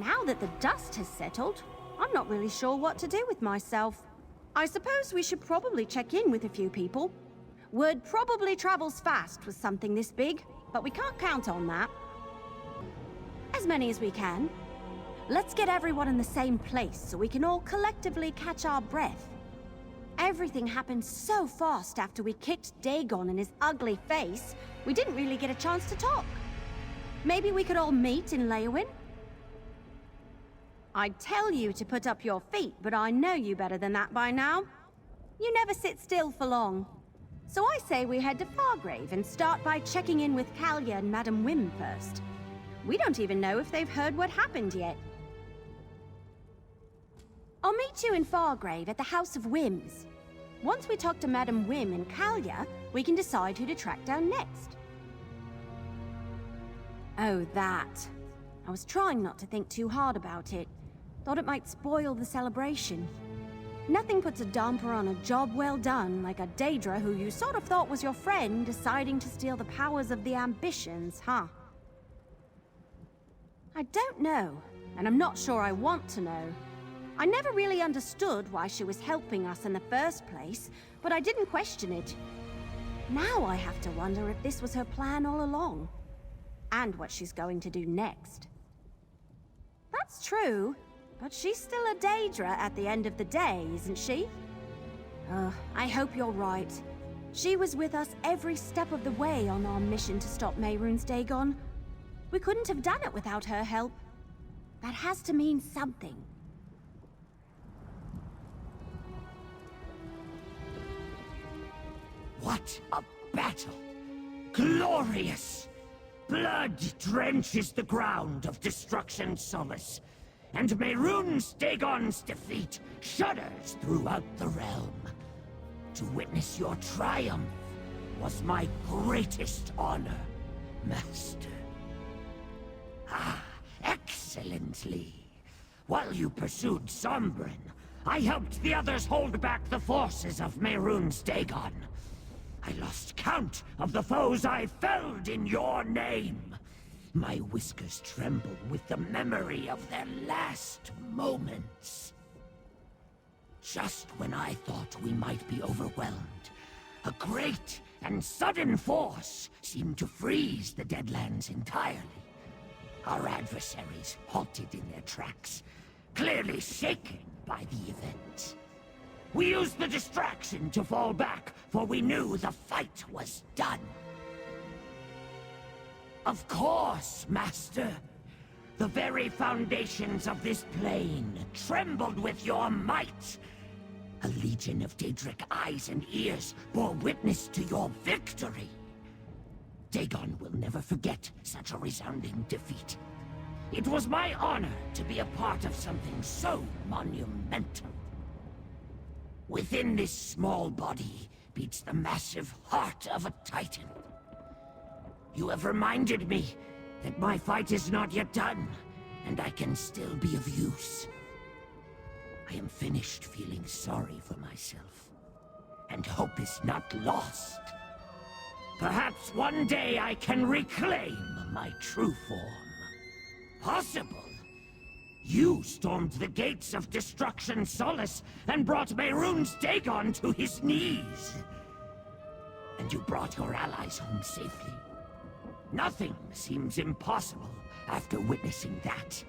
Now that the dust has settled, I'm not really sure what to do with myself. I suppose we should probably check in with a few people. Word probably travels fast with something this big, but we can't count on that. As many as we can. Let's get everyone in the same place so we can all collectively catch our breath. Everything happened so fast after we kicked Dagon in his ugly face, we didn't really get a chance to talk. Maybe we could all meet in Lyranth? I'd tell you to put up your feet, but I know you better than that by now. You never sit still for long. So I say we head to Fargrave and start by checking in with Kalia and Madam Wim first. We don't even know if they've heard what happened yet. I'll meet you in Fargrave at the House of Whims. Once we talk to Madam Wim and Kalia, we can decide who to track down next. Oh, that. I was trying not to think too hard about it. Thought it might spoil the celebration. Nothing puts a damper on a job well done like a Daedra who you sort of thought was your friend deciding to steal the powers of the ambitions, huh? I don't know, and I'm not sure I want to know. I never really understood why she was helping us in the first place, but I didn't question it. Now I have to wonder if this was her plan all along, and what she's going to do next. That's true, but she's still a Daedra at the end of the day, isn't she? I hope you're right. She was with us every step of the way on our mission to stop Mehrunes Dagon. We couldn't have done it without her help. That has to mean something. What a battle! Glorious! Blood drenches the ground of Destruction Solace, and Mehrunes Dagon's defeat shudders throughout the realm. To witness your triumph was my greatest honor, Master. Ah, excellently. While you pursued Sombrin, I helped the others hold back the forces of Mehrunes Dagon. I lost count of the foes I felled in your name. My whiskers tremble with the memory of their last moments. Just when I thought we might be overwhelmed, a great and sudden force seemed to freeze the Deadlands entirely. Our adversaries halted in their tracks, clearly shaken by the event. We used the distraction to fall back, for we knew the fight was done. Of course, Master. The very foundations of this plane trembled with your might. A legion of Daedric eyes and ears bore witness to your victory. Dagon will never forget such a resounding defeat. It was my honor to be a part of something so monumental. Within this small body beats the massive heart of a titan. You have reminded me that my fight is not yet done, and I can still be of use. I am finished feeling sorry for myself, and hope is not lost. Perhaps one day I can reclaim my true form. Possible. You stormed the gates of Destruction Solace and brought Mehrunes Dagon to his knees. And you brought your allies home safely. Nothing seems impossible after witnessing that.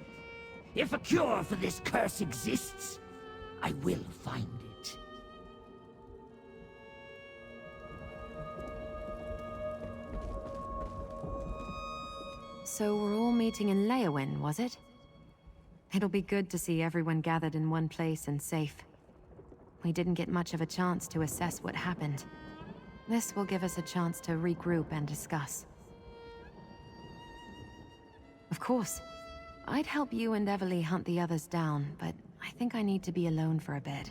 If a cure for this curse exists, I will find it. So we're all meeting in Lyranth, was it? It'll be good to see everyone gathered in one place and safe. We didn't get much of a chance to assess what happened. This will give us a chance to regroup and discuss. Of course. I'd help you and Everly hunt the others down, but I think I need to be alone for a bit.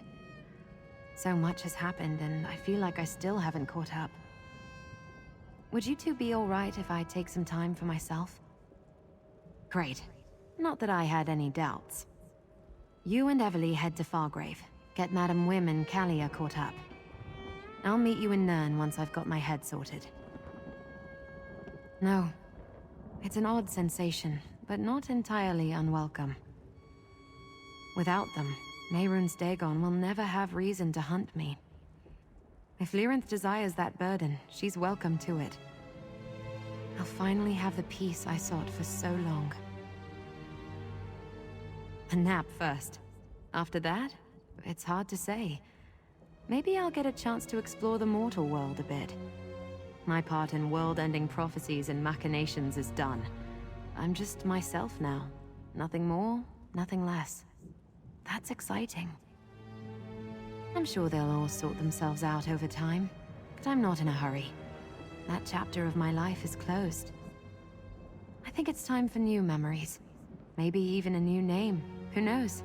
So much has happened, and I feel like I still haven't caught up. Would you two be alright if I take some time for myself? Great. Not that I had any doubts. You and Everly head to Fargrave. Get Madam Wim and Kalia caught up. I'll meet you in Nirn once I've got my head sorted. No. It's an odd sensation, but not entirely unwelcome. Without them, Mehrunes Dagon will never have reason to hunt me. If Lyranth desires that burden, she's welcome to it. I'll finally have the peace I sought for so long. A nap first. After that, it's hard to say. Maybe I'll get a chance to explore the mortal world a bit. My part in world-ending prophecies and machinations is done. I'm just myself now. Nothing more, nothing less. That's exciting. I'm sure they'll all sort themselves out over time, but I'm not in a hurry. That chapter of my life is closed. I think it's time for new memories. Maybe even a new name. Who knows?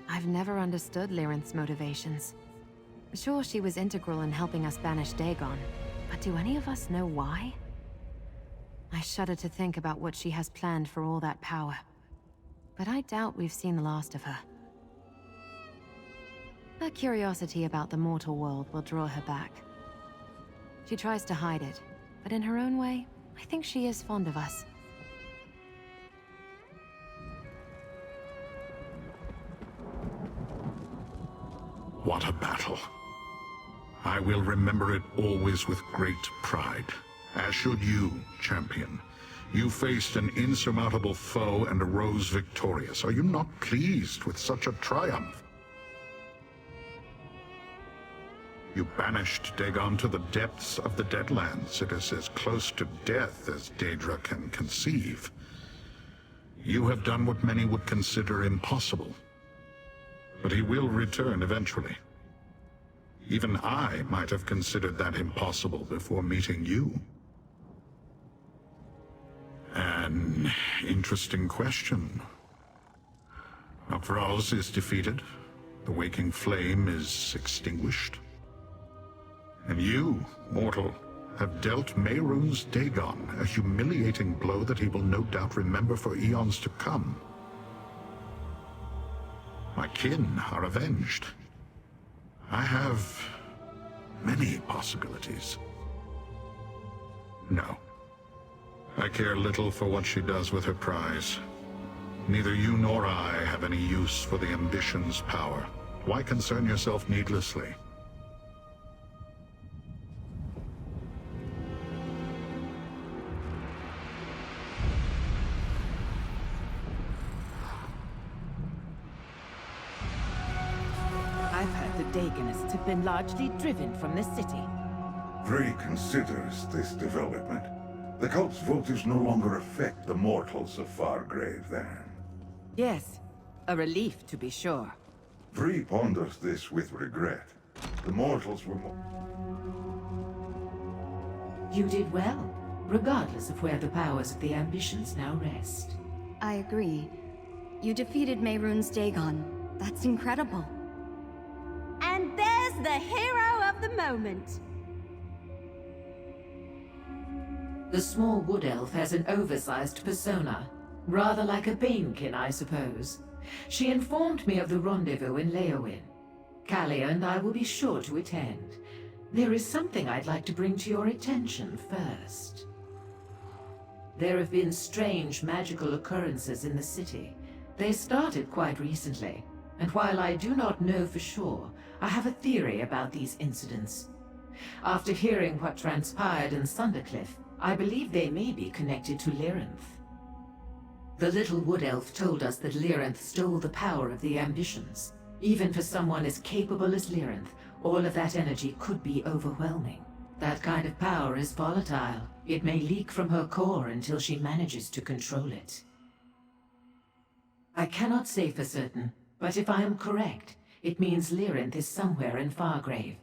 I've never understood Lyranth's motivations. Sure, she was integral in helping us banish Dagon, but do any of us know why? I shudder to think about what she has planned for all that power. But I doubt we've seen the last of her. Her curiosity about the mortal world will draw her back. She tries to hide it, but in her own way, I think she is fond of us. What a battle. I will remember it always with great pride. As should you, champion. You faced an insurmountable foe and arose victorious. Are you not pleased with such a triumph? You banished Dagon to the depths of the Deadlands. It is as close to death as Daedra can conceive. You have done what many would consider impossible. But he will return eventually. Even I might have considered that impossible before meeting you. An interesting question. Afraz is defeated. The waking flame is extinguished. And you, mortal, have dealt Mehrunes Dagon a humiliating blow that he will no doubt remember for eons to come. My kin are avenged. I have many possibilities. No. I care little for what she does with her prize. Neither you nor I have any use for the ambition's power. Why concern yourself needlessly? I've heard the Dagonists have been largely driven from the city. Frey considers this development. The cult's votives no longer affect the mortals of Fargrave, then. Yes, a relief to be sure. Frey ponders this with regret. The mortals were You did well, regardless of where the powers of the ambitions now rest. I agree. You defeated Mehrunes Dagon. That's incredible. And there's the hero of the moment. The small wood elf has an oversized persona, rather like a Banekin, I suppose. She informed me of the rendezvous in Leowin. Kalia and I will be sure to attend. There is something I'd like to bring to your attention first. There have been strange magical occurrences in the city. They started quite recently, and while I do not know for sure, I have a theory about these incidents. After hearing what transpired in Sundercliff, I believe they may be connected to Lyranth. The little wood elf told us that Lyranth stole the power of the ambitions. Even for someone as capable as Lyranth, all of that energy could be overwhelming. That kind of power is volatile. It may leak from her core until she manages to control it. I cannot say for certain, but if I am correct, it means Lyranth is somewhere in Fargrave.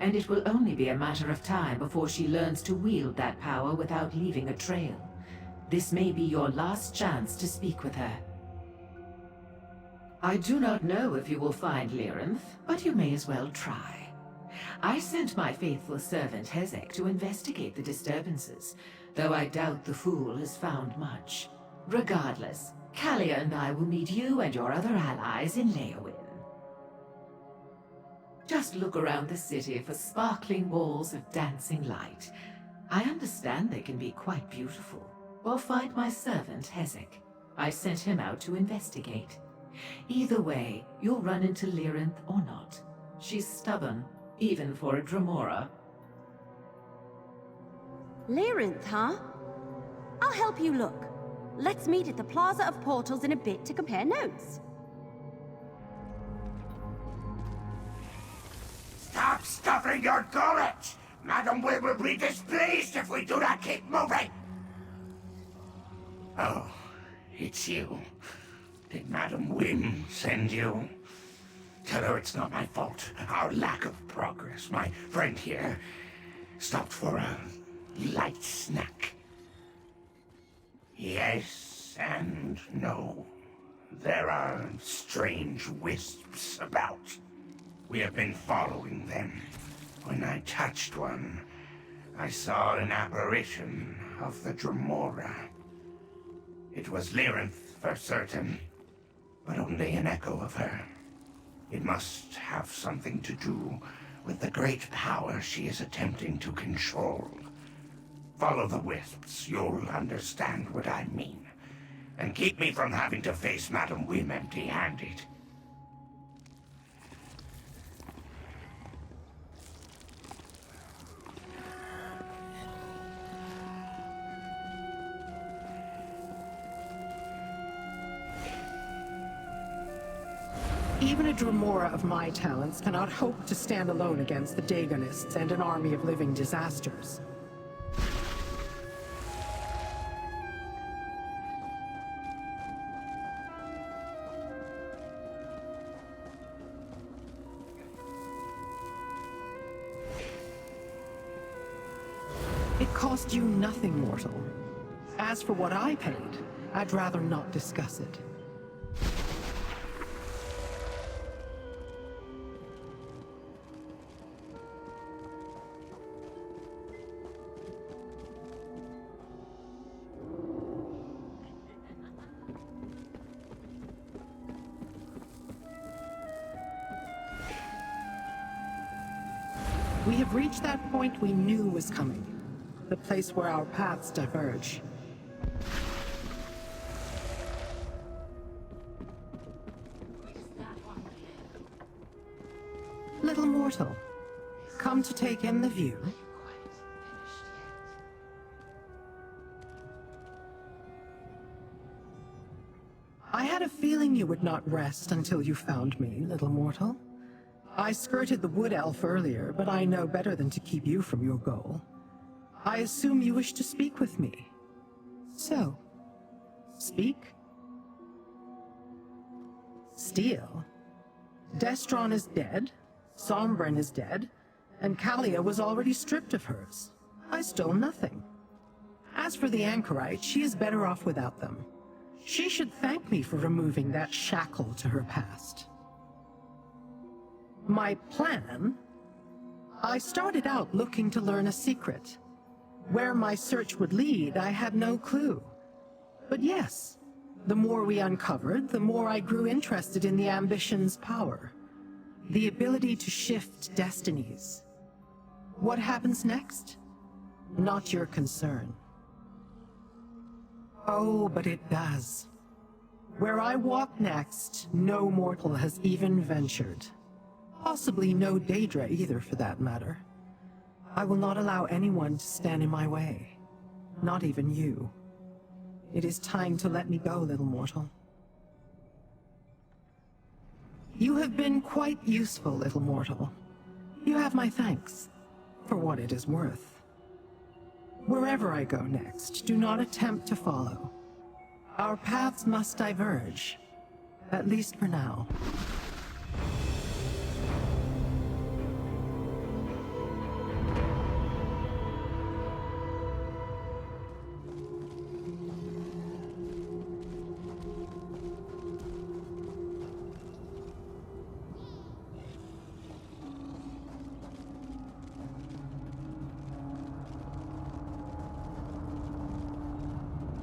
And it will only be a matter of time before she learns to wield that power without leaving a trail. This may be your last chance to speak with her. I do not know if you will find Lyranth, but you may as well try. I sent my faithful servant Hezek to investigate the disturbances, though I doubt the fool has found much. Regardless, Kalia and I will meet you and your other allies in Leowin. Just look around the city for sparkling walls of dancing light. I understand they can be quite beautiful. Or find my servant Hezek. I sent him out to investigate. Either way, you'll run into Lyranth or not. She's stubborn, even for a Dremora. Lyranth, huh? I'll help you look. Let's meet at the Plaza of Portals in a bit to compare notes. Stop stuffing your gullet! Madam Wim will be displeased if we do not keep moving! Oh, it's you. Did Madam Wim send you? Tell her it's not my fault. Our lack of progress. My friend here stopped for a light snack. Yes and no. There are strange wisps about. We have been following them. When I touched one, I saw an apparition of the Dremora. It was Lyranth for certain, but only an echo of her. It must have something to do with the great power she is attempting to control. Follow the wisps, you'll understand what I mean. And keep me from having to face Madam Wim empty-handed. Even a Dremora of my talents cannot hope to stand alone against the Dagonists and an army of living disasters. It cost you nothing, mortal. As for what I paid, I'd rather not discuss it. We have reached that point we knew was coming. The place where our paths diverge. Little mortal, come to take in the view? I had a feeling you would not rest until you found me, little mortal. I skirted the wood elf earlier, but I know better than to keep you from your goal. I assume you wish to speak with me. So, speak. Steal? Destron is dead, Sombren is dead, and Kalia was already stripped of hers. I stole nothing. As for the anchorite, she is better off without them. She should thank me for removing that shackle to her past. My plan? I started out looking to learn a secret. Where my search would lead, I had no clue. But yes, the more we uncovered, the more I grew interested in the ambition's power. The ability to shift destinies. What happens next? Not your concern. Oh, but it does. Where I walk next, no mortal has even ventured. Possibly no Daedra either, for that matter. I will not allow anyone to stand in my way. Not even you. It is time to let me go, little mortal. You have been quite useful, little mortal. You have my thanks, for what it is worth. Wherever I go next, do not attempt to follow. Our paths must diverge, at least for now.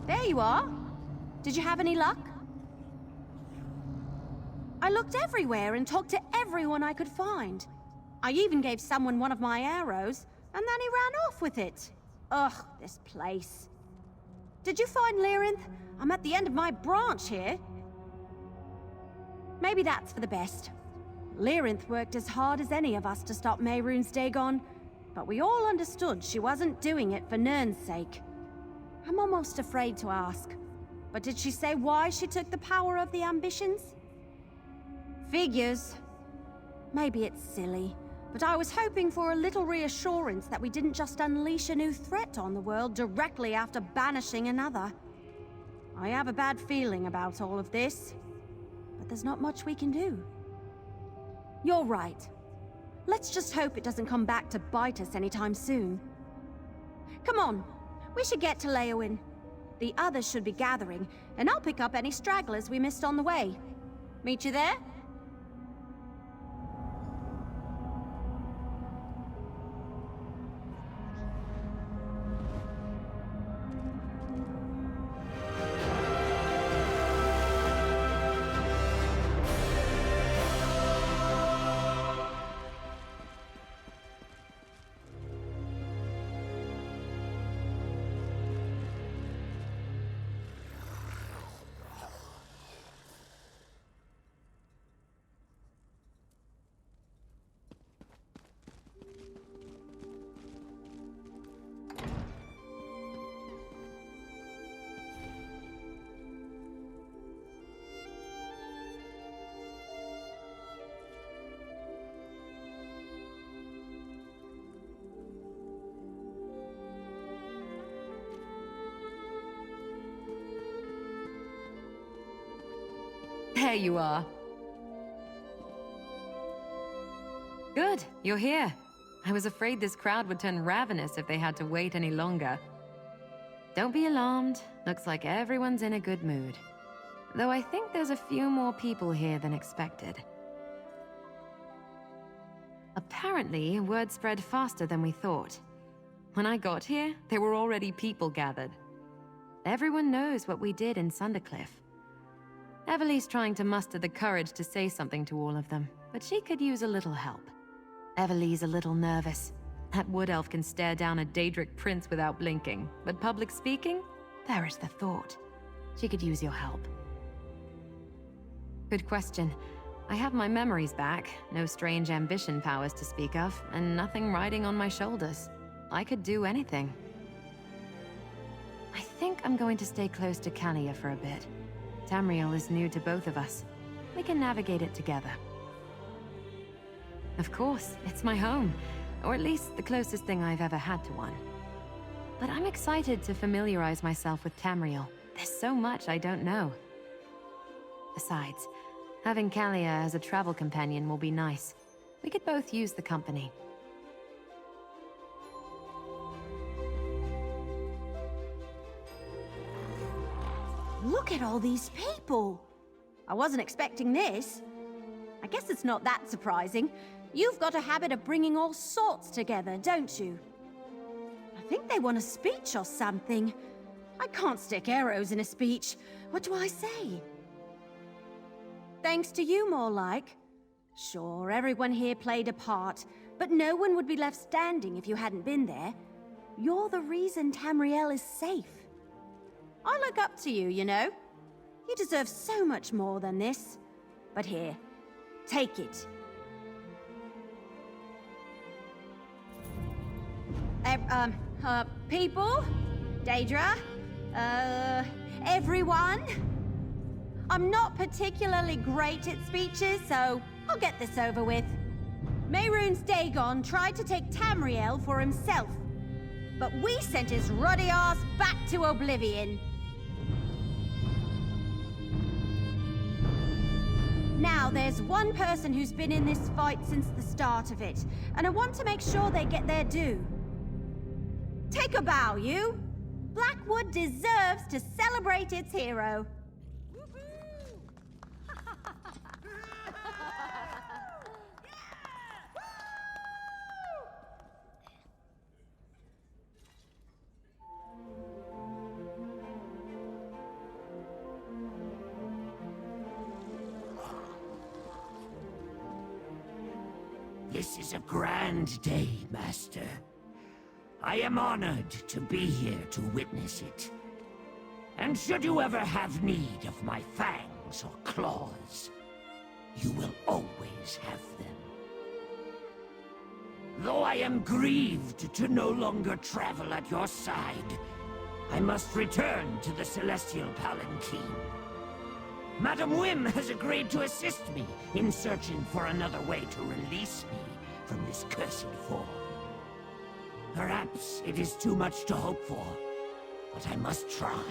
There you are. Did you have any luck? I looked everywhere and talked to everyone I could find. I even gave someone one of my arrows, and then he ran off with it. Ugh, this place. Did you find Lyranth? I'm at the end of my branch here. Maybe that's for the best. Lyranth worked as hard as any of us to stop Mehrunes Dagon, but we all understood she wasn't doing it for Nirn's sake. I'm almost afraid to ask, but did she say why she took the power of the ambitions? Figures. Maybe it's silly, but I was hoping for a little reassurance that we didn't just unleash a new threat on the world directly after banishing another. I have a bad feeling about all of this, but there's not much we can do. You're right. Let's just hope it doesn't come back to bite us anytime soon. Come on, we should get to Leowin. The others should be gathering, and I'll pick up any stragglers we missed on the way. Meet you there? There you are. Good, you're here. I was afraid this crowd would turn ravenous if they had to wait any longer. Don't be alarmed. Looks like everyone's in a good mood. Though I think there's a few more people here than expected. Apparently, word spread faster than we thought. When I got here, there were already people gathered. Everyone knows what we did in Sundercliff. Everly's trying to muster the courage to say something to all of them, but she could use a little help. Everly's a little nervous. That wood elf can stare down a Daedric prince without blinking, but public speaking? There is the thought. She could use your help. Good question. I have my memories back, no strange ambition powers to speak of, and nothing riding on my shoulders. I could do anything. I think I'm going to stay close to Kalia for a bit. Tamriel is new to both of us. We can navigate it together. Of course, it's my home, or at least the closest thing I've ever had to one. But I'm excited to familiarize myself with Tamriel. There's so much I don't know. Besides, having Kalia as a travel companion will be nice. We could both use the company. Look at all these people! I wasn't expecting this. I guess it's not that surprising. You've got a habit of bringing all sorts together, don't you? I think they want a speech or something. I can't stick arrows in a speech. What do I say? Thanks to you, more like. Sure, everyone here played a part, but no one would be left standing if you hadn't been there. You're the reason Tamriel is safe. I look up to you, you know. You deserve so much more than this. But here, take it. People? Daedra? Everyone? I'm not particularly great at speeches, so I'll get this over with. Mehrunes Dagon tried to take Tamriel for himself, but we sent his ruddy ass back to oblivion. Now, there's one person who's been in this fight since the start of it, and I want to make sure they get their due. Take a bow, you! Blackwood deserves to celebrate its hero. This is a grand day, Master. I am honored to be here to witness it. And should you ever have need of my fangs or claws, you will always have them. Though I am grieved to no longer travel at your side, I must return to the Celestial Palanquin. Madam Whim has agreed to assist me in searching for another way to release me from this cursed form. Perhaps it is too much to hope for, but I must try.